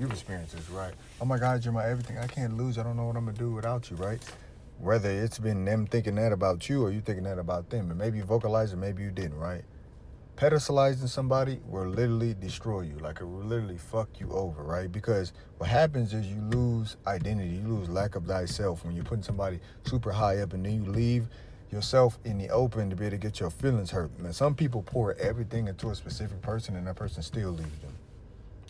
You've experienced this, right? Oh my God, you're my everything. I can't lose. I don't know what I'm gonna do without you, right? Whether it's been them thinking that about you or you thinking that about them, and maybe you vocalized it, maybe you didn't, right? Pedestalizing somebody will literally destroy you. Like it will literally fuck you over, right? Because what happens is you lose identity, you lose lack of thyself when you're putting somebody super high up and then you leave yourself in the open to be able to get your feelings hurt. Man, some people pour everything into a specific person and that person still leaves them.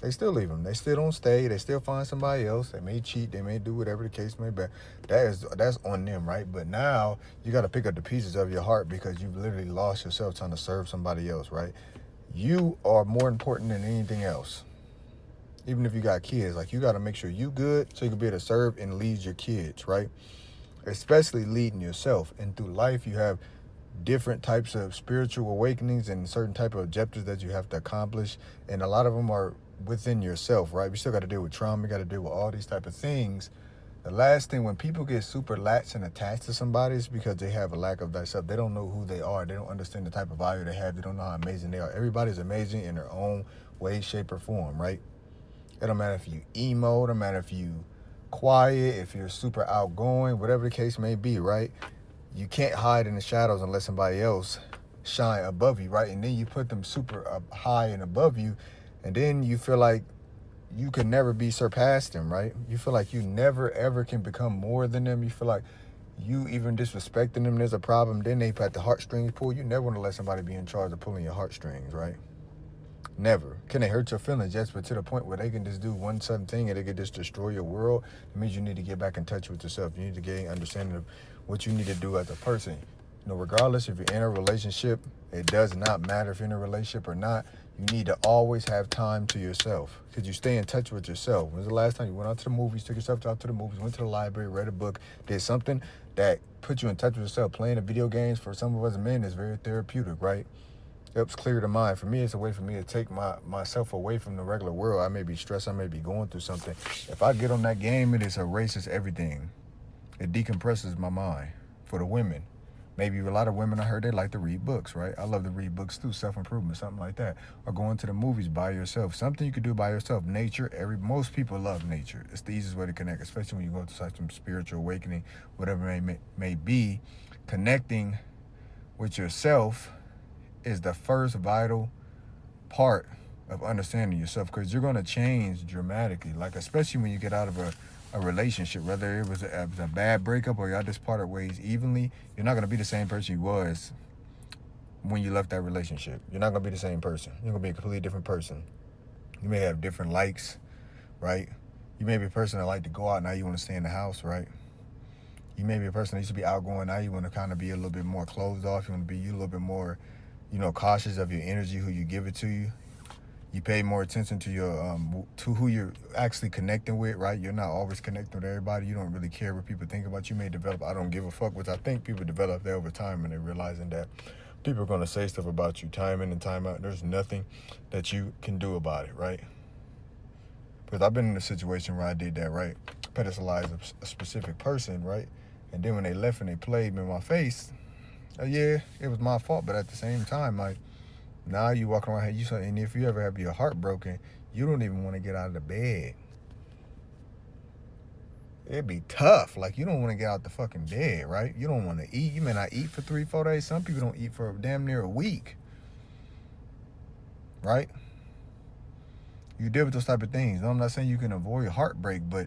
They still leave them. They still don't stay. They still find somebody else. They may cheat. They may do whatever the case may be. That's on them, right? But now you got to pick up the pieces of your heart because you've literally lost yourself trying to serve somebody else, right? You are more important than anything else. Even if you got kids, like you got to make sure you good so you can be able to serve and lead your kids, right? Especially leading yourself. And through life, you have different types of spiritual awakenings and certain type of objectives that you have to accomplish, and a lot of them are within yourself, right? We still got to deal with trauma, we got to deal with all these type of things. The last thing, when people get super latched and attached to somebody, is because they have a lack of thyself. They don't know who they are. They don't understand the type of value they have. They don't know how amazing they are. Everybody's amazing in their own way, shape, or form, right? It don't matter if you emo, it don't matter if you quiet, if you're super outgoing, whatever the case may be, right? You can't hide in the shadows and let somebody else shine above you, right? And then you put them super up high and above you, and then you feel like you can never be surpassed them, right? You feel like you never ever can become more than them. You feel like you even disrespecting them, there's a problem. Then they put the heartstrings pull. You never want to let somebody be in charge of pulling your heartstrings, right? Never. Can they hurt your feelings? Yes, but to the point where they can just do one sudden thing and they can just destroy your world. It means you need to get back in touch with yourself. You need to gain understanding of what you need to do as a person. You know, regardless if you're in a relationship, it does not matter if you're in a relationship or not. You need to always have time to yourself because you stay in touch with yourself. When's the last time you went out to the movies, took yourself out to the movies, went to the library, read a book, did something that put you in touch with yourself? Playing the video games for some of us men is very therapeutic, right? Helps clear the mind. For me, it's a way for me to take myself away from the regular world. I may be stressed. I may be going through something. If I get on that game, it erases everything. It decompresses my mind. For the women, maybe a lot of women I heard they like to read books, right? I love to read books too, self-improvement, something like that. Or going to the movies by yourself. Something you could do by yourself. Nature. Most people love nature. It's the easiest way to connect, especially when you go through some spiritual awakening, whatever it may be. Connecting with yourself is the first vital part of understanding yourself because you're going to change dramatically, like especially when you get out of a relationship, whether it was a bad breakup or y'all just parted ways evenly. You're not going to be the same person you was when you left that relationship. You're not going to be the same person. You're going to be a completely different person. You may have different likes, right? You may be a person that like to go out, now you want to stay in the house, right? You may be a person that used to be outgoing, now you want to kind of be a little bit more closed off. You want to be a little bit more, cautious of your energy, who you give it to you. You pay more attention to your to who you're actually connecting with, right? You're not always connecting with everybody. You don't really care what people think about you. You may develop I don't give a fuck, which I think people develop that over time, and they're realizing that people are going to say stuff about you time in and time out. There's nothing that you can do about it, right? Because I've been in a situation where I did that, right? Pedestalized a specific person, right? And then when they left and they played me in my face, yeah, it was my fault. But at the same time, like, now you walk around here, and if you ever have your heart broken, you don't even want to get out of the bed. It'd be tough. Like, you don't want to get out the fucking bed, right? You don't want to eat. You may not eat for 3-4 days. Some people don't eat for damn near a week, right? You deal with those type of things. I'm not saying you can avoid heartbreak, but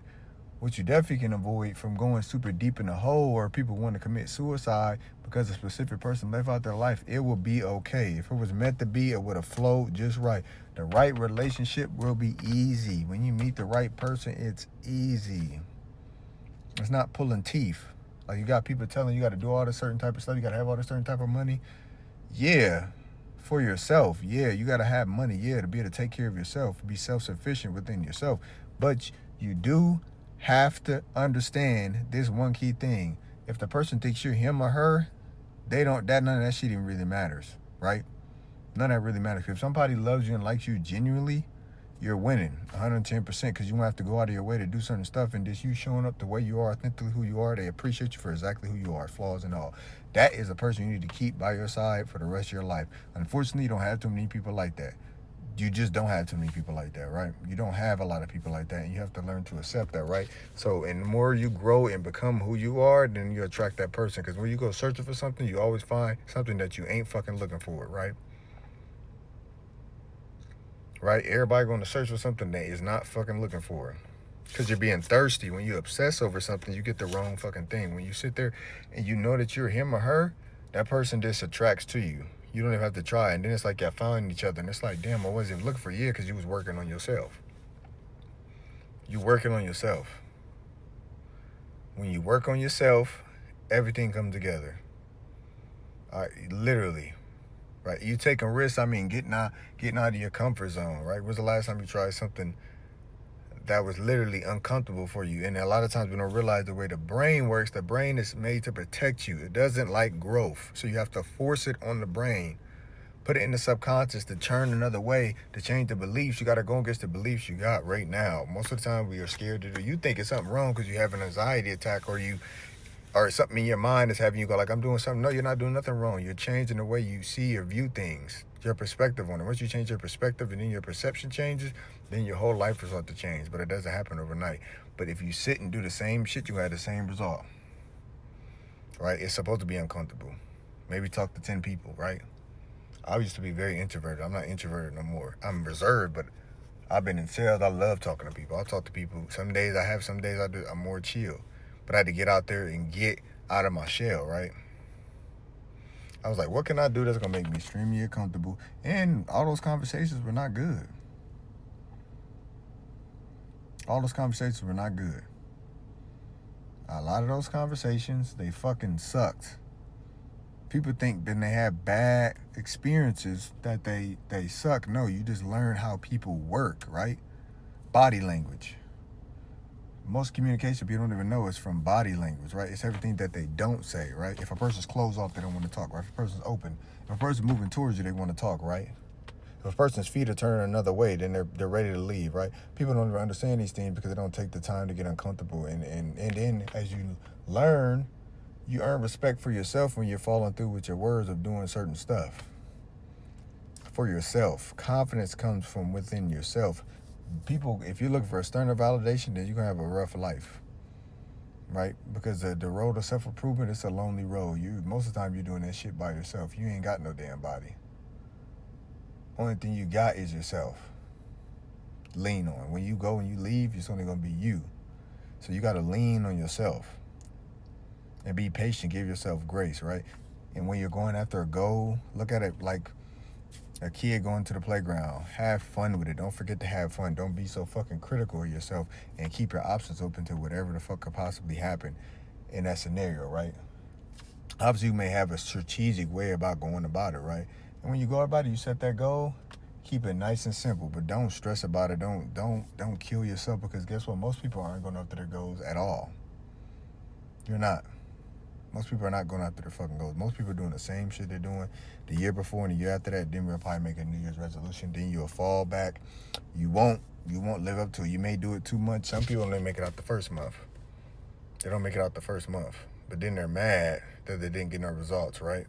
what you definitely can avoid from going super deep in the hole or people want to commit suicide because a specific person left out their life, it will be okay. If it was meant to be, it would have flowed just right. The right relationship will be easy. When you meet the right person, it's easy. It's not pulling teeth. Like, you got people telling you got to do all this certain type of stuff. You got to have all this certain type of money. Yeah, for yourself. Yeah, you got to have money. Yeah, to be able to take care of yourself, be self-sufficient within yourself. But you do have to understand this one key thing. If the person thinks you're him or her, none of that shit even really matters, right? None of that really matters. If somebody loves you and likes you genuinely, you're winning 110% because you won't have to go out of your way to do certain stuff, and just you showing up the way you are, authentically who you are, they appreciate you for exactly who you are, flaws and all. That is a person you need to keep by your side for the rest of your life. Unfortunately, you don't have too many people like that. You just don't have too many people like that, right? You don't have a lot of people like that, and you have to learn to accept that, right? So, and the more you grow and become who you are, then you attract that person. Because when you go searching for something, you always find something that you ain't fucking looking for, right? Right? Everybody going to search for something that is not fucking looking for. Because you're being thirsty. When you obsess over something, you get the wrong fucking thing. When you sit there and you know that you're him or her, that person just attracts to you. You don't even have to try. And then it's like y'all found each other. And it's like, damn, I wasn't even looking for you because you was working on yourself. You working on yourself. When you work on yourself, everything comes together. Literally. Right? You taking risks, I mean getting out of your comfort zone, right? When's the last time you tried something that was literally uncomfortable for you? And a lot of times we don't realize the way the brain works. The brain is made to protect you. It doesn't like growth. So you have to force it on the brain. Put it in the subconscious to turn another way, to change the beliefs. You got to go against the beliefs you got right now. Most of the time we are scared to do. You think it's something wrong because you have an anxiety attack, or something in your mind is having you go like, I'm doing something. No, you're not doing nothing wrong. You're changing the way you see or view things, your perspective on it. Once you change your perspective and then your perception changes, then your whole life will start to change. But it doesn't happen overnight. But if you sit and do the same shit, you have the same result, right? It's supposed to be uncomfortable. Maybe talk to 10 people, right? I used to be very introverted. I'm not introverted no more. I'm reserved, but I've been in sales. I love talking to people. I talk to people. Some days I have, some days I do. I'm more chill. But I had to get out there and get out of my shell, right? I was like, what can I do that's going to make me extremely uncomfortable? And all those conversations were not good. All those conversations were not good. A lot of those conversations, they fucking sucked. People think when they have bad experiences that they suck. No, you just learn how people work, right? Body language. Most communication people don't even know is from body language, right? It's everything that they don't say, right? If a person's closed off, they don't want to talk, right? If a person's open, if a person's moving towards you, they want to talk, right? If a person's feet are turning another way, then they're ready to leave, right? People don't even understand these things because they don't take the time to get uncomfortable. And then as you learn, you earn respect for yourself when you're following through with your words of doing certain stuff. For yourself. Confidence comes from within yourself. People, if you're looking for external validation, then you're going to have a rough life, right? Because the road of self-improvement is a lonely road. Most of the time you're doing that shit by yourself. You ain't got no damn body. Only thing you got is yourself. Lean on. When you go and you leave, it's only going to be you. So you got to lean on yourself and be patient. Give yourself grace, right? And when you're going after a goal, look at it like a kid going to the playground. Have fun with it. Don't forget to have fun. Don't be so fucking critical of yourself, and keep your options open to whatever the fuck could possibly happen in that scenario, right? Obviously, you may have a strategic way about going about it, right? And when you go about it, you set that goal, keep it nice and simple, but don't stress about it. Don't kill yourself, because guess what? Most people aren't going after their goals at all. You're not. Most people are not going after their fucking goals. Most people are doing the same shit they're doing the year before and the year after that. Then we'll probably make a New Year's resolution. Then you'll fall back. You won't live up to it. You may do it too much. Some people don't make it out the first month. They don't make it out the first month. But then they're mad that they didn't get no results, right?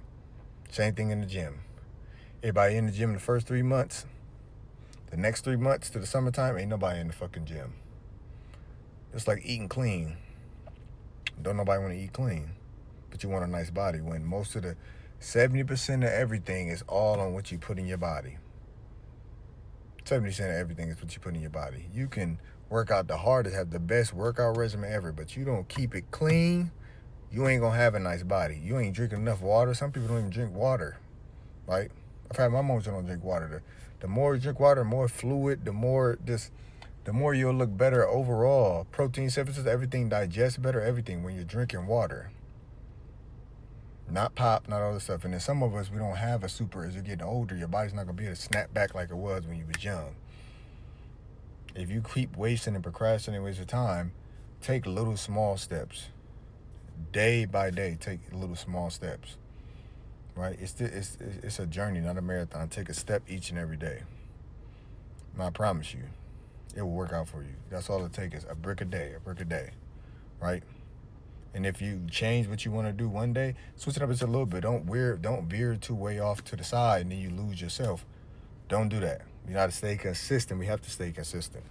Same thing in the gym. Everybody in the gym the first 3 months. The next 3 months to the summertime, ain't nobody in the fucking gym. It's like eating clean. Don't nobody want to eat clean. But you want a nice body, when most of the 70% of everything is all on what you put in your body. 70% of everything is what you put in your body. You can work out the hardest, have the best workout regimen ever, but you don't keep it clean, you ain't gonna have a nice body. You ain't drinking enough water. Some people don't even drink water, right? I've had my moments that don't drink water. The more you drink water, the more fluid, the more you'll look better overall. Protein synthesis, everything digests better, everything when you're drinking water. Not pop, not all this stuff. And then some of us, we don't have a super, as you're getting older, your body's not going to be able to snap back like it was when you was young. If you keep wasting and procrastinating, waste your time, take little small steps. Day by day, take little small steps. Right? It's a journey, not a marathon. Take a step each and every day. And I promise you, it will work out for you. That's all it takes, is a brick a day, right? And if you change what you want to do one day, switch it up just a little bit. Don't veer too way off to the side and then you lose yourself. Don't do that. You got to stay consistent. We have to stay consistent.